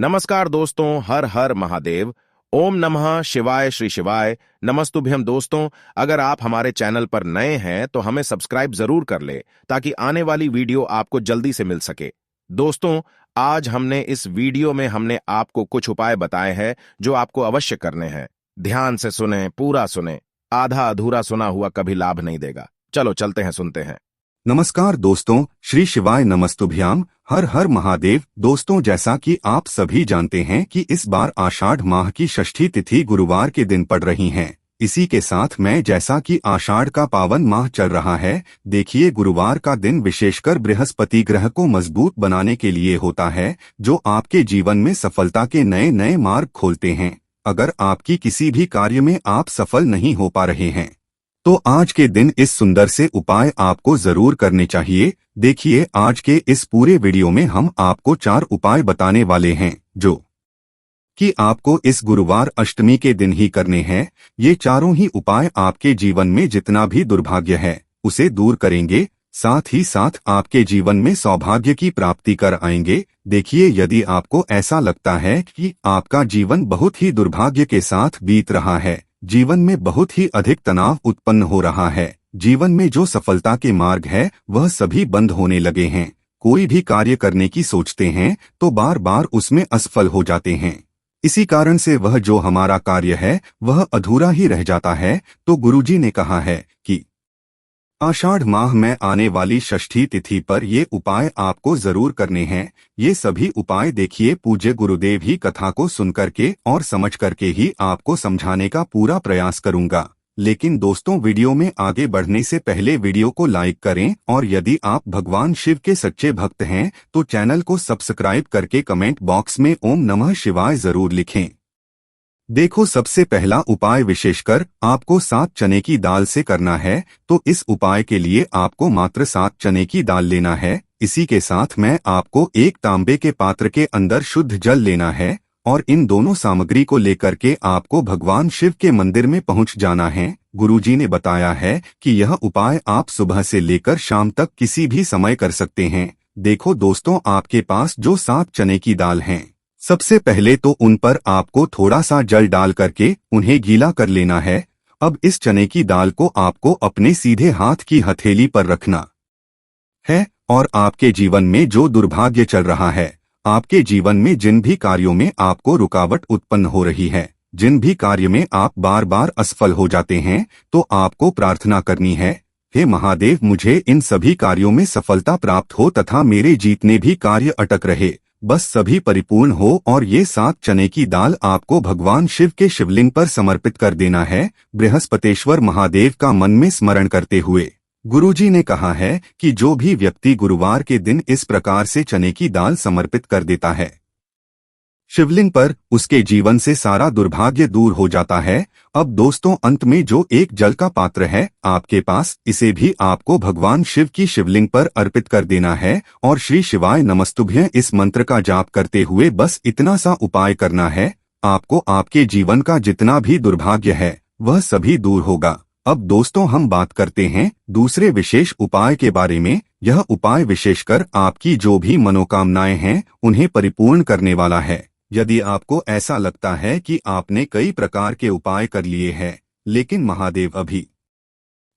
नमस्कार दोस्तों, हर हर महादेव। ओम नमः शिवाय श्री शिवाय। नमस्तुभ्यम दोस्तों, अगर आप हमारे चैनल पर नए हैं तो हमें सब्सक्राइब जरूर कर ले ताकि आने वाली वीडियो आपको जल्दी से मिल सके। दोस्तों, आज हमने इस वीडियो में आपको कुछ उपाय बताए हैं जो आपको अवश्य करने हैं। ध्यान से सुने, पूरा सुने, आधा अधूरा सुना हुआ कभी लाभ नहीं देगा। चलो चलते हैं, सुनते हैं। नमस्कार दोस्तों, श्री शिवाय नमस्तुभ्याम, हर हर महादेव। दोस्तों, जैसा कि आप सभी जानते हैं कि इस बार आषाढ़ माह की षष्ठी तिथि गुरुवार के दिन पड़ रही है। इसी के साथ में जैसा कि आषाढ़ का पावन माह चल रहा है, देखिए गुरुवार का दिन विशेषकर बृहस्पति ग्रह को मजबूत बनाने के लिए होता है, जो आपके जीवन में सफलता के नए नए मार्ग खोलते हैं। अगर आपकी किसी भी कार्य में आप सफल नहीं हो पा रहे हैं तो आज के दिन इस सुंदर से उपाय आपको जरूर करने चाहिए। देखिए, आज के इस पूरे वीडियो में हम आपको 4 उपाय बताने वाले हैं जो कि आपको इस गुरुवार अष्टमी के दिन ही करने हैं। ये चारों ही उपाय आपके जीवन में जितना भी दुर्भाग्य है उसे दूर करेंगे, साथ ही साथ आपके जीवन में सौभाग्य की प्राप्ति कर आएंगे। देखिए, यदि आपको ऐसा लगता है कि आपका जीवन बहुत ही दुर्भाग्य के साथ बीत रहा है, जीवन में बहुत ही अधिक तनाव उत्पन्न हो रहा है, जीवन में जो सफलता के मार्ग है वह सभी बंद होने लगे हैं, कोई भी कार्य करने की सोचते हैं तो बार बार उसमें असफल हो जाते हैं, इसी कारण से वह जो हमारा कार्य है वह अधूरा ही रह जाता है, तो गुरुजी ने कहा है कि आषाढ़ माह में आने वाली षष्ठी तिथि पर ये उपाय आपको जरूर करने हैं। ये सभी उपाय देखिए पूज्य गुरुदेव ही कथा को सुनकर के और समझ करके ही आपको समझाने का पूरा प्रयास करूंगा। लेकिन दोस्तों, वीडियो में आगे बढ़ने से पहले वीडियो को लाइक करें और यदि आप भगवान शिव के सच्चे भक्त हैं तो चैनल को सब्सक्राइब करके कमेंट बॉक्स में ओम नमः शिवाय जरूर लिखें। देखो, सबसे पहला उपाय विशेषकर आपको 7 चने की दाल से करना है। तो इस उपाय के लिए आपको मात्र 7 चने की दाल लेना है। इसी के साथ में आपको एक तांबे के पात्र के अंदर शुद्ध जल लेना है और इन दोनों सामग्री को लेकर के आपको भगवान शिव के मंदिर में पहुंच जाना है। गुरुजी ने बताया है कि यह उपाय आप सुबह से लेकर शाम तक किसी भी समय कर सकते हैं। देखो दोस्तों, आपके पास जो 7 चने की दाल हैं, सबसे पहले तो उन पर आपको थोड़ा सा जल डाल करके उन्हें गीला कर लेना है। अब इस चने की दाल को आपको अपने सीधे हाथ की हथेली पर रखना है और आपके जीवन में जो दुर्भाग्य चल रहा है, आपके जीवन में जिन भी कार्यों में आपको रुकावट उत्पन्न हो रही है, जिन भी कार्य में आप बार बार असफल हो जाते हैं, तो आपको प्रार्थना करनी है, हे महादेव, मुझे इन सभी कार्यों में सफलता प्राप्त हो तथा मेरे जितने भी कार्य अटक रहे बस सभी परिपूर्ण हो। और ये 7 चने की दाल आपको भगवान शिव के शिवलिंग पर समर्पित कर देना है, बृहस्पतेश्वर महादेव का मन में स्मरण करते हुए। गुरुजी ने कहा है कि जो भी व्यक्ति गुरुवार के दिन इस प्रकार से चने की दाल समर्पित कर देता है शिवलिंग पर, उसके जीवन से सारा दुर्भाग्य दूर हो जाता है। अब दोस्तों, अंत में जो एक जल का पात्र है आपके पास, इसे भी आपको भगवान शिव की शिवलिंग पर अर्पित कर देना है और श्री शिवाय नमस्तुभ्यं इस मंत्र का जाप करते हुए बस इतना सा उपाय करना है, आपको आपके जीवन का जितना भी दुर्भाग्य है वह सभी दूर होगा। अब दोस्तों, हम बात करते हैं दूसरे विशेष उपाय के बारे में। यह उपाय विशेषकर आपकी जो भी मनोकामनाएं हैं उन्हें परिपूर्ण करने वाला है। यदि आपको ऐसा लगता है कि आपने कई प्रकार के उपाय कर लिए हैं लेकिन महादेव अभी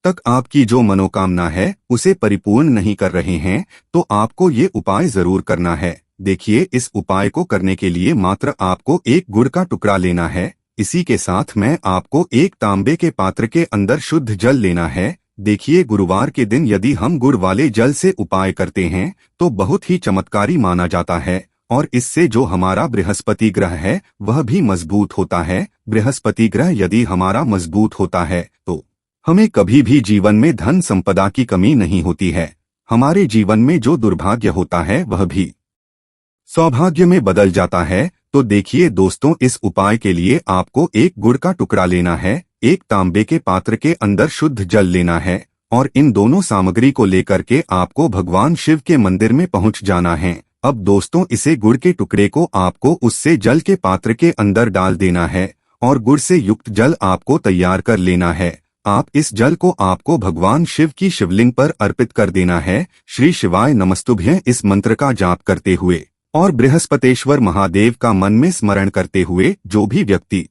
तक आपकी जो मनोकामना है उसे परिपूर्ण नहीं कर रहे हैं, तो आपको ये उपाय जरूर करना है। देखिए, इस उपाय को करने के लिए मात्र आपको एक गुड़ का टुकड़ा लेना है। इसी के साथ में आपको एक तांबे के पात्र के अंदर शुद्ध जल लेना है। देखिए, गुरुवार के दिन यदि हम गुड़ वाले जल से उपाय करते हैं तो बहुत ही चमत्कारी माना जाता है और इससे जो हमारा बृहस्पति ग्रह है वह भी मजबूत होता है। बृहस्पति ग्रह यदि हमारा मजबूत होता है तो हमें कभी भी जीवन में धन संपदा की कमी नहीं होती है। हमारे जीवन में जो दुर्भाग्य होता है वह भी सौभाग्य में बदल जाता है। तो देखिए दोस्तों, इस उपाय के लिए आपको एक गुड़ का टुकड़ा लेना है, एक तांबे के पात्र के अंदर शुद्ध जल लेना है और इन दोनों सामग्री को लेकर के आपको भगवान शिव के मंदिर में पहुंच जाना है। अब दोस्तों, इसे गुड़ के टुकड़े को आपको उससे जल के पात्र के अंदर डाल देना है और गुड़ से युक्त जल आपको तैयार कर लेना है। आप इस जल को आपको भगवान शिव की शिवलिंग पर अर्पित कर देना है। श्री शिवाय नमस्तुभ्यं इस मंत्र का जाप करते हुए और बृहस्पतेश्वर महादेव का मन में स्मरण करते हुए जो भी व्यक्ति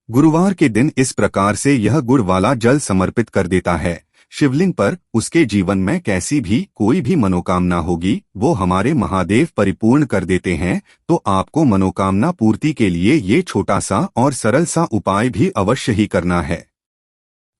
गुरुवार के दिन इस प्रकार से यह गुड़ वाला जल समर्पित कर देता है शिवलिंग पर, उसके जीवन में कैसी भी कोई भी मनोकामना होगी वो हमारे महादेव परिपूर्ण कर देते हैं। तो आपको मनोकामना पूर्ति के लिए ये छोटा सा और सरल सा उपाय भी अवश्य ही करना है।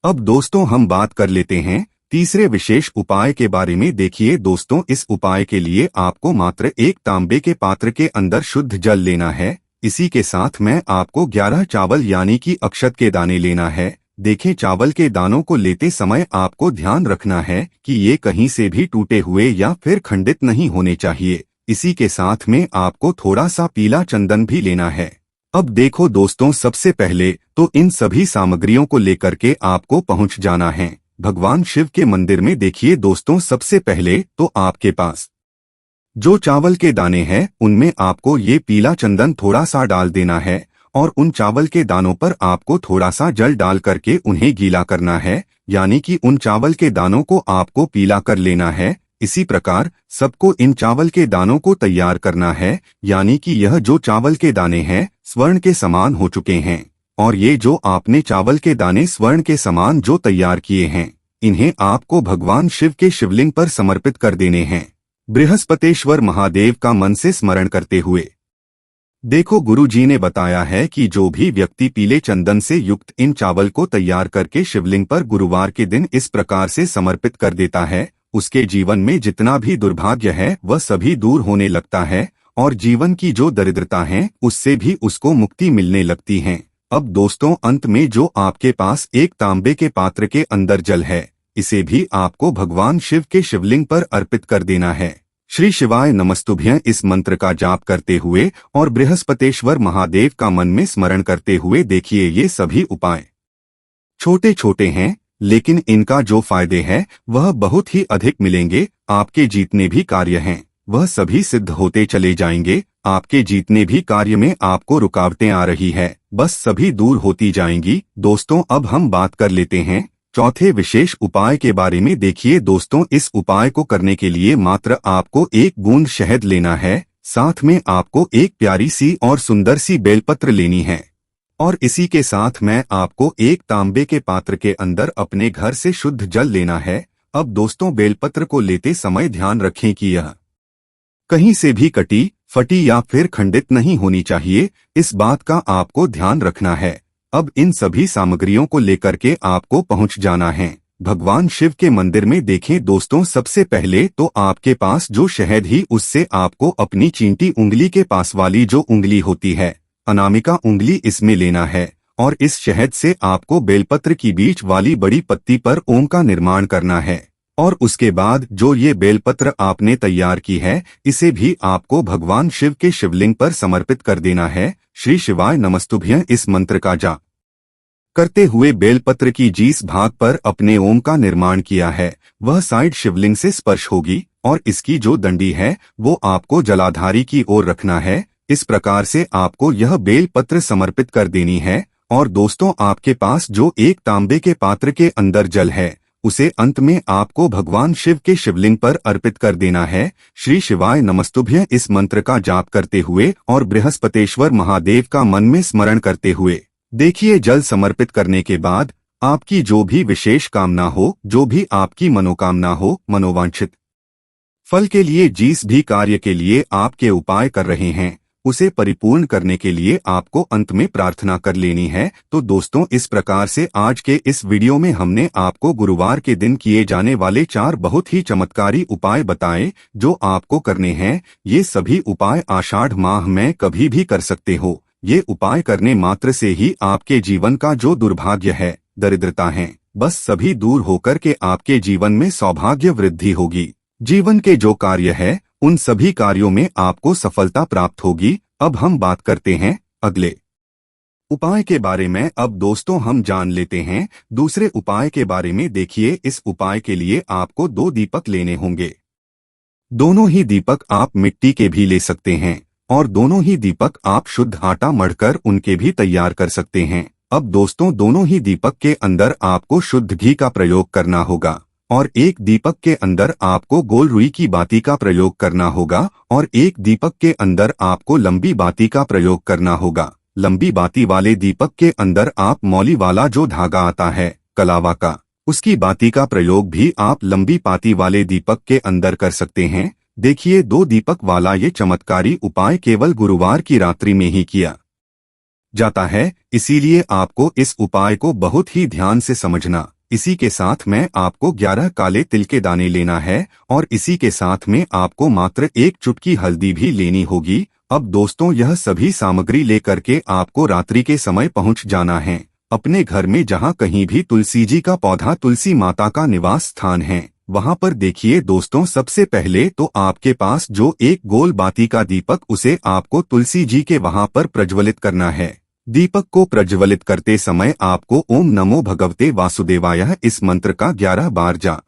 अब दोस्तों हम बात कर लेते हैं तीसरे विशेष उपाय के बारे में। देखिए दोस्तों, इस उपाय के लिए आपको मात्र एक तांबे के पात्र के अंदर शुद्ध जल लेना है। इसी के साथ में आपको 11 चावल यानी कि अक्षत के दाने लेना है। देखें, चावल के दानों को लेते समय आपको ध्यान रखना है कि ये कहीं से भी टूटे हुए या फिर खंडित नहीं होने चाहिए। इसी के साथ में आपको थोड़ा सा पीला चंदन भी लेना है। अब देखो दोस्तों, सबसे पहले तो इन सभी सामग्रियों को लेकर के आपको पहुंच जाना है भगवान शिव के मंदिर में। देखिए दोस्तों, सबसे पहले तो आपके पास जो चावल के दाने हैं उनमें आपको ये पीला चंदन थोड़ा सा डाल देना है और उन चावल के दानों पर आपको थोड़ा सा जल डाल करके उन्हें गीला करना है, यानी कि उन चावल के दानों को आपको पीला कर लेना है। इसी प्रकार सबको इन चावल के दानों को तैयार करना है, यानी कि यह जो चावल के दाने हैं स्वर्ण के समान हो चुके हैं। और ये जो आपने चावल के दाने स्वर्ण के समान जो तैयार किए हैं इन्हें आपको भगवान शिव के शिवलिंग पर समर्पित कर देने हैं बृहस्पतेश्वर महादेव का मन से स्मरण करते हुए। देखो, गुरु जी ने बताया है कि जो भी व्यक्ति पीले चंदन से युक्त इन चावल को तैयार करके शिवलिंग पर गुरुवार के दिन इस प्रकार से समर्पित कर देता है उसके जीवन में जितना भी दुर्भाग्य है वह सभी दूर होने लगता है और जीवन की जो दरिद्रता है उससे भी उसको मुक्ति मिलने लगती है। अब दोस्तों, अंत में जो आपके पास एक तांबे के पात्र के अंदर जल है इसे भी आपको भगवान शिव के शिवलिंग पर अर्पित कर देना है। श्री शिवाय नमस्तुभ्यं इस मंत्र का जाप करते हुए और बृहस्पतेश्वर महादेव का मन में स्मरण करते हुए देखिए, ये सभी उपाय छोटे छोटे हैं लेकिन इनका जो फायदे हैं वह बहुत ही अधिक मिलेंगे। आपके जितने भी कार्य हैं वह सभी सिद्ध होते चले जाएंगे। आपके जितने भी कार्य में आपको रुकावटें आ रही है बस सभी दूर होती जाएंगी। दोस्तों, अब हम बात कर लेते हैं चौथे विशेष उपाय के बारे में। देखिए दोस्तों, इस उपाय को करने के लिए मात्र आपको एक बूंद शहद लेना है, साथ में आपको एक प्यारी सी और सुंदर सी बेलपत्र लेनी है और इसी के साथ में आपको एक तांबे के पात्र के अंदर अपने घर से शुद्ध जल लेना है। अब दोस्तों, बेलपत्र को लेते समय ध्यान रखें कि यह कहीं से भी कटी फटी या फिर खंडित नहीं होनी चाहिए, इस बात का आपको ध्यान रखना है। अब इन सभी सामग्रियों को लेकर के आपको पहुंच जाना है भगवान शिव के मंदिर में। देखें दोस्तों, सबसे पहले तो आपके पास जो शहद ही उससे आपको अपनी चींटी उंगली के पास वाली जो उंगली होती है अनामिका उंगली इसमें लेना है और इस शहद से आपको बेलपत्र की बीच वाली बड़ी पत्ती पर ओम का निर्माण करना है और उसके बाद जो ये बेलपत्र आपने तैयार की है इसे भी आपको भगवान शिव के शिवलिंग पर समर्पित कर देना है। श्री शिवाय नमस्तुभ्यं इस मंत्र का जाप करते हुए बेलपत्र की जिस भाग पर अपने ओम का निर्माण किया है वह साइड शिवलिंग से स्पर्श होगी और इसकी जो दंडी है वो आपको जलाधारी की ओर रखना है। इस प्रकार से आपको यह बेलपत्र समर्पित कर देनी है। और दोस्तों, आपके पास जो एक तांबे के पात्र के अंदर जल है उसे अंत में आपको भगवान शिव के शिवलिंग पर अर्पित कर देना है। श्री शिवाय नमस्तुभ्यं इस मंत्र का जाप करते हुए और बृहस्पतेश्वर महादेव का मन में स्मरण करते हुए देखिए, जल समर्पित करने के बाद आपकी जो भी विशेष कामना हो, जो भी आपकी मनोकामना हो, मनोवांछित फल के लिए जिस भी कार्य के लिए आपके उपाय कर रहे हैं उसे परिपूर्ण करने के लिए आपको अंत में प्रार्थना कर लेनी है। तो दोस्तों, इस प्रकार से आज के इस वीडियो में हमने आपको गुरुवार के दिन किए जाने वाले 4 बहुत ही चमत्कारी उपाय बताए जो आपको करने हैं। ये सभी उपाय आषाढ़ माह में कभी भी कर सकते हो। ये उपाय करने मात्र से ही आपके जीवन का जो दुर्भाग्य है, दरिद्रता है, बस सभी दूर होकर के आपके जीवन में सौभाग्य वृद्धि होगी। जीवन के जो कार्य है उन सभी कार्यों में आपको सफलता प्राप्त होगी। अब हम बात करते हैं अगले उपाय के बारे में। अब दोस्तों, हम जान लेते हैं दूसरे उपाय के बारे में। देखिए, इस उपाय के लिए आपको 2 दीपक लेने होंगे। दोनों ही दीपक आप मिट्टी के भी ले सकते हैं और दोनों ही दीपक आप शुद्ध आटा मढ़कर उनके भी तैयार कर सकते हैं। अब दोस्तों, दोनों ही दीपक के अंदर आपको शुद्ध घी का प्रयोग करना होगा और एक दीपक के अंदर आपको गोल रुई की बाती का प्रयोग करना होगा और एक दीपक के अंदर आपको लंबी बाती का प्रयोग करना होगा। लंबी बाती वाले दीपक के अंदर आप मौली वाला जो धागा आता है कलावा का, उसकी बाती का प्रयोग भी आप लंबी पाती वाले दीपक के अंदर कर सकते हैं। देखिए, 2 दीपक वाला ये चमत्कारी उपाय केवल गुरुवार की रात्रि में ही किया जाता है, इसीलिए आपको इस उपाय को बहुत ही ध्यान से समझना। इसी के साथ में आपको 11 काले तिल के दाने लेना है और इसी के साथ में आपको मात्र 1 चुटकी हल्दी भी लेनी होगी। अब दोस्तों, यह सभी सामग्री लेकर के आपको रात्रि के समय पहुंच जाना है अपने घर में, जहां कहीं भी तुलसी जी का पौधा, तुलसी माता का निवास स्थान है, वहां पर देखिए दोस्तों, सबसे पहले तो आपके पास जो एक गोल बाती का दीपक, उसे आपको तुलसी जी के वहां पर प्रज्वलित करना है। दीपक को प्रज्वलित करते समय आपको ओम नमो भगवते वासुदेवाय इस मंत्र का 11 बार जाप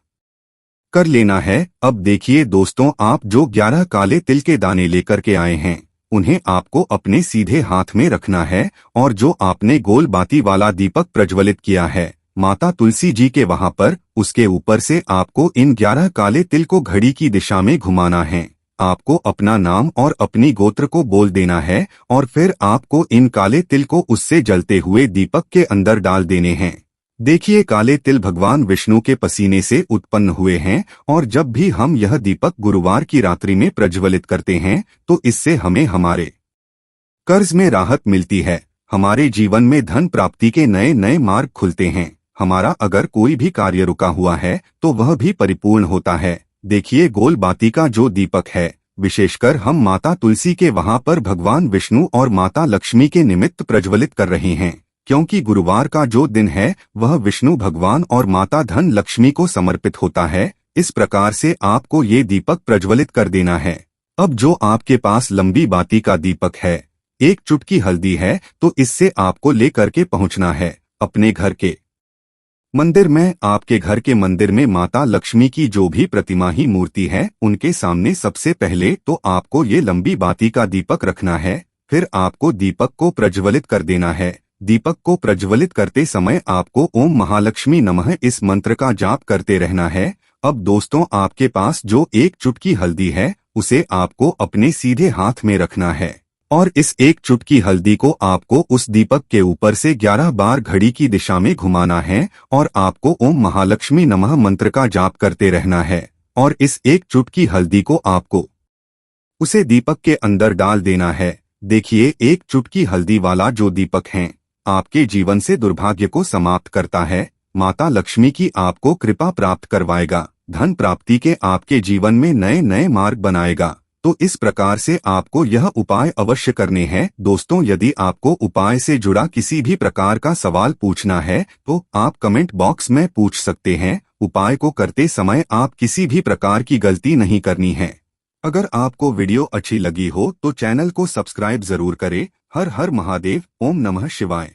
कर लेना है। अब देखिए दोस्तों, आप जो 11 काले तिल के दाने लेकर के आए हैं, उन्हें आपको अपने सीधे हाथ में रखना है और जो आपने गोल बाती वाला दीपक प्रज्वलित किया है माता तुलसी जी के वहां पर, उसके ऊपर से आपको इन 11 काले तिल को घड़ी की दिशा में घुमाना है। आपको अपना नाम और अपनी गोत्र को बोल देना है और फिर आपको इन काले तिल को उससे जलते हुए दीपक के अंदर डाल देने हैं। देखिए, काले तिल भगवान विष्णु के पसीने से उत्पन्न हुए हैं और जब भी हम यह दीपक गुरुवार की रात्रि में प्रज्वलित करते हैं तो इससे हमें हमारे कर्ज में राहत मिलती है, हमारे जीवन में धन प्राप्ति के नए नए मार्ग खुलते हैं, हमारा अगर कोई भी कार्य रुका हुआ है तो वह भी परिपूर्ण होता है। देखिए, गोल बाती का जो दीपक है, विशेषकर हम माता तुलसी के वहां पर भगवान विष्णु और माता लक्ष्मी के निमित्त प्रज्वलित कर रहे हैं, क्योंकि गुरुवार का जो दिन है वह विष्णु भगवान और माता धन लक्ष्मी को समर्पित होता है। इस प्रकार से आपको ये दीपक प्रज्वलित कर देना है। अब जो आपके पास लंबी बाती का दीपक है, 1 चुटकी हल्दी है, तो इससे आपको लेकर के पहुंचना है अपने घर के मंदिर में। आपके घर के मंदिर में माता लक्ष्मी की जो भी प्रतिमा ही मूर्ति है, उनके सामने सबसे पहले तो आपको ये लंबी बाती का दीपक रखना है। फिर आपको दीपक को प्रज्वलित कर देना है। दीपक को प्रज्वलित करते समय आपको ओम महालक्ष्मी नमः इस मंत्र का जाप करते रहना है। अब दोस्तों, आपके पास जो 1 चुटकी हल्दी है, उसे आपको अपने सीधे हाथ में रखना है और इस 1 चुटकी हल्दी को आपको उस दीपक के ऊपर से 11 बार घड़ी की दिशा में घुमाना है और आपको ओम महालक्ष्मी नमः मंत्र का जाप करते रहना है और इस 1 चुटकी हल्दी को आपको उसे दीपक के अंदर डाल देना है। देखिए, 1 चुटकी हल्दी वाला जो दीपक है आपके जीवन से दुर्भाग्य को समाप्त करता है, माता लक्ष्मी की आपको कृपा प्राप्त करवाएगा, धन प्राप्ति के आपके जीवन में नए नए मार्ग बनाएगा। तो इस प्रकार से आपको यह उपाय अवश्य करने हैं। दोस्तों, यदि आपको उपाय से जुड़ा किसी भी प्रकार का सवाल पूछना है तो आप कमेंट बॉक्स में पूछ सकते हैं। उपाय को करते समय आप किसी भी प्रकार की गलती नहीं करनी है। अगर आपको वीडियो अच्छी लगी हो तो चैनल को सब्सक्राइब जरूर करें। हर हर महादेव। ओम नमः शिवाय।